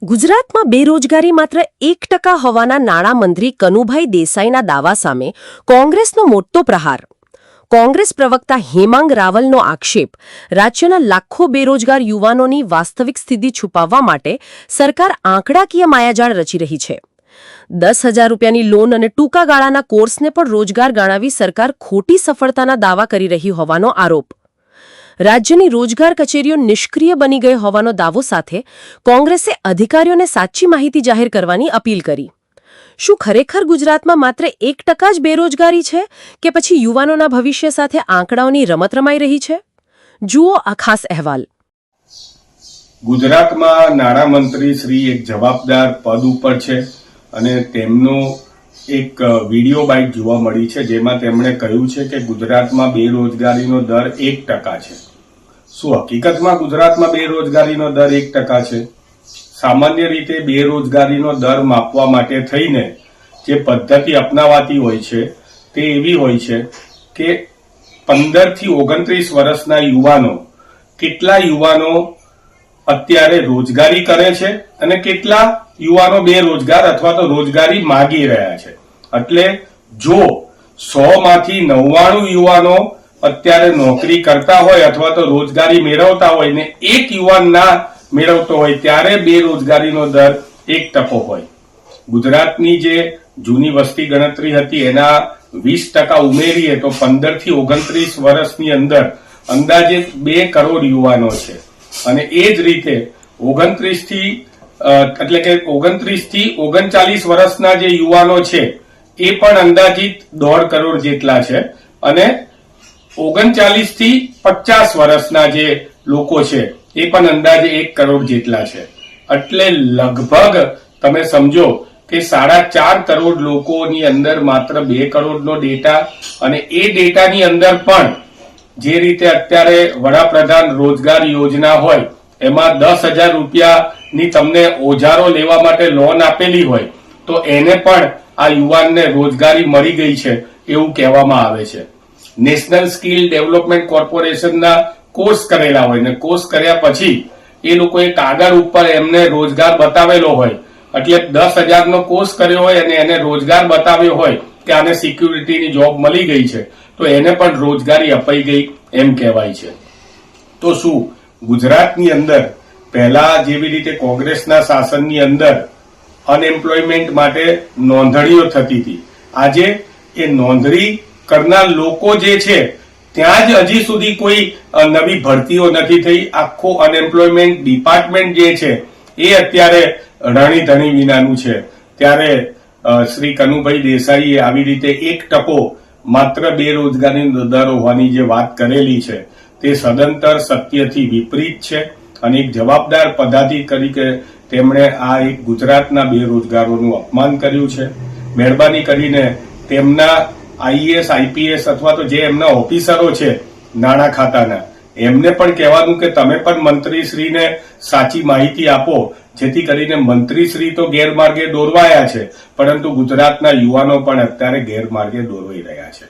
ગુજરાતમાં બેરોજગારી માત્ર 1% હોવાના નાણામંત્રી કનુભાઈ દેસાઈના દાવા સામે કોંગ્રેસનો મોટો પ્રહાર. કોંગ્રેસ પ્રવક્તા હેમાંગ રાવલનો આક્ષેપ, રાજ્યના લાખો બેરોજગાર યુવાનોની વાસ્તવિક સ્થિતિ છુપાવવા માટે સરકાર આંકડાકીય માયાજાળ રચી રહી છે. 10,000 રૂપિયાની લોન અને ટૂંકા ગાળાના કોર્સને પણ રોજગાર ગણાવી સરકાર ખોટી સફળતાના દાવા કરી રહી હોવાનો આરોપ. રાજ્યની રોજગાર કચેરીઓ નિષ્ક્રિય બની ગઈ હોવાનો દાવો સાથે કોંગ્રેસે અધિકારીઓને સાચી માહિતી જાહેર કરવાની અપીલ કરી. શું ખરેખર ગુજરાતમાં માત્ર 1% જ બેરોજગારી છે કે પછી યુવાનોના ભવિષ્ય સાથે આંકડાઓની રમત રમાઈ રહી છે? જુઓ આ ખાસ અહેવાલ. ગુજરાતમાં નાણામંત્રી શ્રી એક જવાબદાર પદ ઉપર છે અને તેમનો એક વિડીયો બાઇટ જોવા મળી છે, જેમાં તેમણે કહ્યું છે કે ગુજરાતમાં બેરોજગારીનો દર 1% છે. શું હકીકતમાં ગુજરાતમાં બેરોજગારીનો દર 1% છે? સામાન્ય રીતે બેરોજગારીનો દર માપવા માટે થઈને જે પદ્ધતિ અપનાવાતી હોય છે તે એવી હોય છે કે 15 થી 29 વર્ષના યુવાનો, કેટલા યુવાનો અત્યારે રોજગારી કરે છે અને કેટલા યુવાનો બેરોજગાર અથવા તો રોજગારી માગી રહ્યા છે. એટલે જો 100 માંથી 99 યુવાનો અત્યારે નોકરી કરતા હોય અથવા તો રોજગારી મેળવતા હોય ને એક યુવાન ના મેળવતો હોય ત્યારે બેરોજગારીનો દર 1% હોય. ગુજરાતની જે જૂની વસ્તી ગણતરી હતી એના 20% ઉમેરીએ તો 15 થી 29 વર્ષની અંદર અંદાજે 2 કરોડ યુવાનો છે. અને એ જ રીતે 29 થી 39 વર્ષના જે યુવાનો છે એ પણ અંદાજિત 1.5 કરોડ જેટલા છે અને 39 થી 50 વર્ષના જે લોકો છે એ પણ અંદાજે 1 કરોડ જેટલા છે. એટલે લગભગ તમે સમજો કે 4.5 કરોડ લોકોની અંદર માત્ર 2 કરોડનો ડેટા, અને એ ડેટાની અંદર પણ જે રીતે અત્યારે વડાપ્રધાન રોજગાર યોજના હોય એમાં 10,000 રૂપિયાની તમને ઓજારો લેવા માટે લોન આપેલી હોય તો એને પણ આ યુવાનને રોજગારી મળી ગઈ છે એવું કહેવામાં આવે છે. નેશનલ સ્કિલ ડેવલપમેન્ટ કોર્પોરેશનના કોર્સ કરેલા હોય ને કોર્સ કર્યા પછી એ લોકોએ કાગળ ઉપર એમને રોજગાર બતાવેલો હોય, એટલે 10,000 નો કોર્સ કર્યો હોય અને એને રોજગાર બતાવ્યો હોય કે આને સિક્યુરિટીની જોબ મળી ગઈ છે તો એને પણ રોજગારી અપાઈ ગઈ એમ કહેવાય છે. તો શું ગુજરાતની અંદર પહેલા જેવી રીતે કોંગ્રેસના શાસનની અંદર અનએમ્પ્લોયમેન્ટ માટે નોંધણીઓ થતી હતી, આજે એ નોંધણી કરનાર લોકો જે છે ત્યાં જ હજી સુધી કોઈ નવી ભરતીઓ નથી થઈ. આખો અનએમ્પ્લોયમેન્ટ ડિપાર્ટમેન્ટ જે છે એ અત્યારે રણીધણી વિનાનું છે. ત્યારે શ્રી કનુભાઈ દેસાઈએ આવી રીતે 1% માત્ર બેરોજગારીનો દર હોવાની જે વાત કરેલી છે તે સદંતર સત્યથી વિપરીત છે અને એક જવાબદાર પદાધિકારી તરીકે તેમણે આ એક ગુજરાતના બેરોજગારોનું અપમાન કર્યું છે. મહેરબાની કરીને તેમના આઈએએસ, આઈપીએસ અથવા તો જે એમના ઓફિસરો છે નાણાં ખાતાના, એમને પણ કહેવાનું કે તમે પણ મંત્રીશ્રીને સાચી માહિતી આપો, જેથી કરીને મંત્રીશ્રી તો ગેરમાર્ગે દોરવાયા છે પરંતુ ગુજરાતના યુવાનો પણ અત્યારે ગેરમાર્ગે દોરવાઈ રહ્યા છે.